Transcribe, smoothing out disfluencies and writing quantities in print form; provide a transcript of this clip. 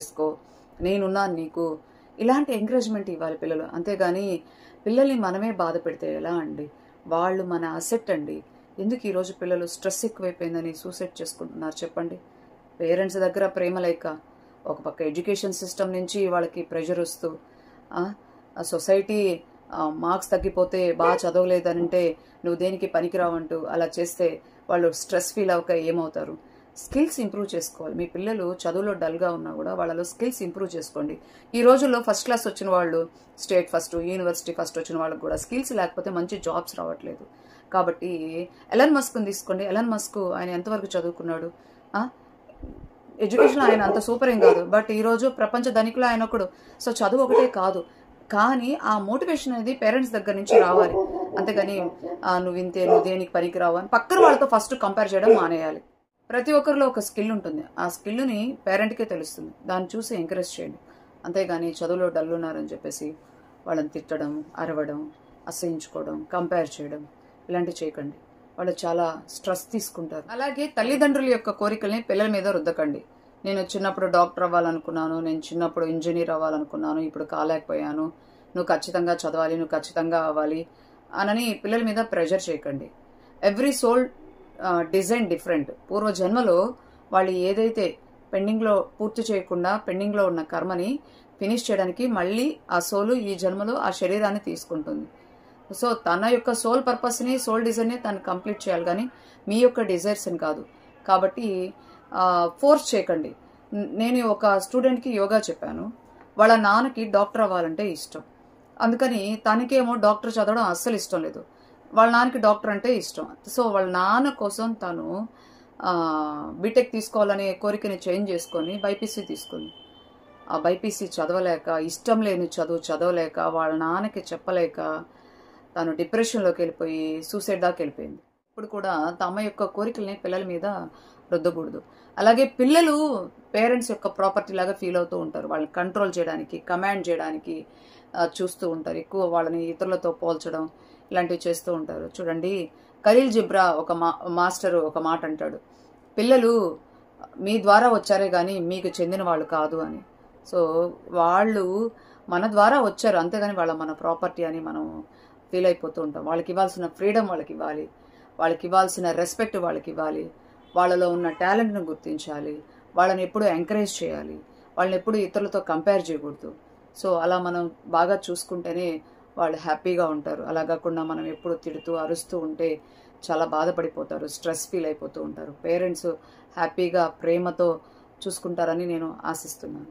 చేసుకో, నేనున్నాను నీకు, ఇలాంటి ఎంకరేజ్మెంట్ ఇవ్వాలి పిల్లలు. అంతేగాని పిల్లల్ని మనమే బాధ పెడితే ఎలా అండి? వాళ్ళు మన అసెట్ అండి. ఎందుకు ఈరోజు పిల్లలు స్ట్రెస్ ఎక్కువైపోయిందని సూసైడ్ చేసుకుంటున్నారు చెప్పండి? పేరెంట్స్ దగ్గర ప్రేమ లేక, ఒక పక్క ఎడ్యుకేషన్ సిస్టమ్ నుంచి వాళ్ళకి ప్రెషర్ వస్తూ, సొసైటీ మార్క్స్ తగ్గిపోతే బాగా చదవలేదనంటే నువ్వు దేనికి పనికిరావంటూ అలా చేస్తే వాళ్ళు స్ట్రెస్ ఫీల్ అవ్వక ఏమవుతారు? స్కిల్స్ ఇంప్రూవ్ చేసుకోవాలి. మీ పిల్లలు చదువులో డల్గా ఉన్నా కూడా వాళ్ళలో స్కిల్స్ ఇంప్రూవ్ చేసుకోండి. ఈ రోజుల్లో ఫస్ట్ క్లాస్ వచ్చిన వాళ్ళు, స్టేట్ ఫస్ట్, యూనివర్సిటీ ఫస్ట్ వచ్చిన వాళ్ళకు కూడా స్కిల్స్ లేకపోతే మంచి జాబ్స్ రావట్లేదు. కాబట్టి ఎలన్ మస్క్ని తీసుకోండి. ఎలన్ మస్క్ ఆయన ఎంతవరకు చదువుకున్నాడు? ఎడ్యుకేషన్ ఆయన అంత సూపర్ ఏం కాదు, బట్ ఈరోజు ప్రపంచ ధనికులు ఆయన ఒకడు. సో చదువు ఒకటే కాదు, కానీ ఆ మోటివేషన్ అనేది పేరెంట్స్ దగ్గర నుంచి రావాలి. అంతేగాని నువ్వు ఇంతే, నువ్వు దేనికి పనికిరావు అని పక్కన వాళ్ళతో ఫస్ట్ కంపేర్ చేయడం మానేయాలి. ప్రతి ఒక్కరిలో ఒక స్కిల్ ఉంటుంది. ఆ స్కిల్ని పేరెంట్కే తెలుస్తుంది. దాన్ని చూసి ఎంకరేజ్ చేయండి. అంతేగాని చదువులో డల్ ఉన్నారని చెప్పేసి వాళ్ళని తిట్టడం, అరవడం, అసహించుకోవడం, కంపేర్ చేయడం ఇలాంటివి చేయకండి. వాళ్ళు చాలా స్ట్రెస్ తీసుకుంటారు. అలాగే తల్లిదండ్రుల యొక్క కోరికల్ని పిల్లల మీద రుద్దకండి. నేను చిన్నప్పుడు డాక్టర్ అవ్వాలనుకున్నాను, నేను చిన్నప్పుడు ఇంజనీర్ అవ్వాలనుకున్నాను, ఇప్పుడు కాలేకపోయాను, నువ్వు ఖచ్చితంగా చదవాలి, నువ్వు ఖచ్చితంగా అవ్వాలి అనని పిల్లల మీద ప్రెషర్ చేయకండి. Every soul design different. పూర్వ జన్మలో వాళ్ళు ఏదైతే పెండింగ్లో పూర్తి చేయకుండా పెండింగ్లో ఉన్న కర్మని ఫినిష్ చేయడానికి మళ్ళీ ఆ సోలు ఈ జన్మలో ఆ శరీరాన్ని తీసుకుంటుంది. సో తన యొక్క సోల్ పర్పస్ని, సోల్ డిజైన్ని తను కంప్లీట్ చేయాలి, కానీ మీ యొక్క డిజైర్స్ని కాదు. కాబట్టి ఫోర్స్ చేయకండి. నేను ఒక స్టూడెంట్కి యోగా చెప్పాను. వాళ్ళ నాన్నకి డాక్టర్ అవ్వాలంటే ఇష్టం, అందుకని తనకేమో డాక్టర్ చదవడం అస్సలు ఇష్టం లేదు. వాళ్ళ నాన్నకి డాక్టర్ అంటే ఇష్టం. సో వాళ్ళ నాన్న కోసం తను బీటెక్ తీసుకోవాలనే కోరికని చేంజ్ చేసుకొని బైపీసీ తీసుకుంది. ఆ బైపీసీ చదవలేక, ఇష్టం లేని చదువు చదవలేక, వాళ్ళ నాన్నకి చెప్పలేక తను డిప్రెషన్లోకి వెళ్ళిపోయి సూసైడ్ దాకా వెళ్ళిపోయింది. ఇప్పుడు కూడా తమ యొక్క కోరికల్ని పిల్లల మీద రుద్దకూడదు. అలాగే పిల్లలు పేరెంట్స్ యొక్క ప్రాపర్టీ లాగా ఫీల్ అవుతూ ఉంటారు. వాళ్ళని కంట్రోల్ చేయడానికి, కమాండ్ చేయడానికి చూస్తూ ఉంటారు. ఎక్కువ వాళ్ళని ఇతరులతో పోల్చడం ఇలాంటివి చేస్తూ ఉంటారు. చూడండి, ఖలీల్ జిబ్రా ఒక మాస్టర్ ఒక మాట అంటాడు, పిల్లలు మీ ద్వారా వచ్చారే కానీ మీకు చెందిన వాళ్ళు కాదు అని. సో వాళ్ళు మన ద్వారా వచ్చారు, అంతేగాని వాళ్ళ మన ప్రాపర్టీ అని మనం ఫీల్ అయిపోతూ ఉంటాం. వాళ్ళకి ఇవ్వాల్సిన ఫ్రీడమ్ వాళ్ళకి ఇవ్వాలి, వాళ్ళకి ఇవ్వాల్సిన రెస్పెక్ట్ వాళ్ళకి ఇవ్వాలి, వాళ్ళలో ఉన్న టాలెంట్ను గుర్తించాలి, వాళ్ళని ఎప్పుడు ఎంకరేజ్ చేయాలి, వాళ్ళని ఎప్పుడు ఇతరులతో కంపేర్ చేయకూడదు. సో అలా మనం బాగా చూసుకుంటేనే వాళ్ళు హ్యాపీగా ఉంటారు. అలా కాకుండా మనం ఎప్పుడు తిడుతూ అరుస్తూ ఉంటే చాలా బాధపడిపోతారు, స్ట్రెస్ ఫీల్ అయిపోతూ ఉంటారు. పేరెంట్స్ హ్యాపీగా ప్రేమతో చూసుకుంటారని నేను ఆశిస్తున్నాను.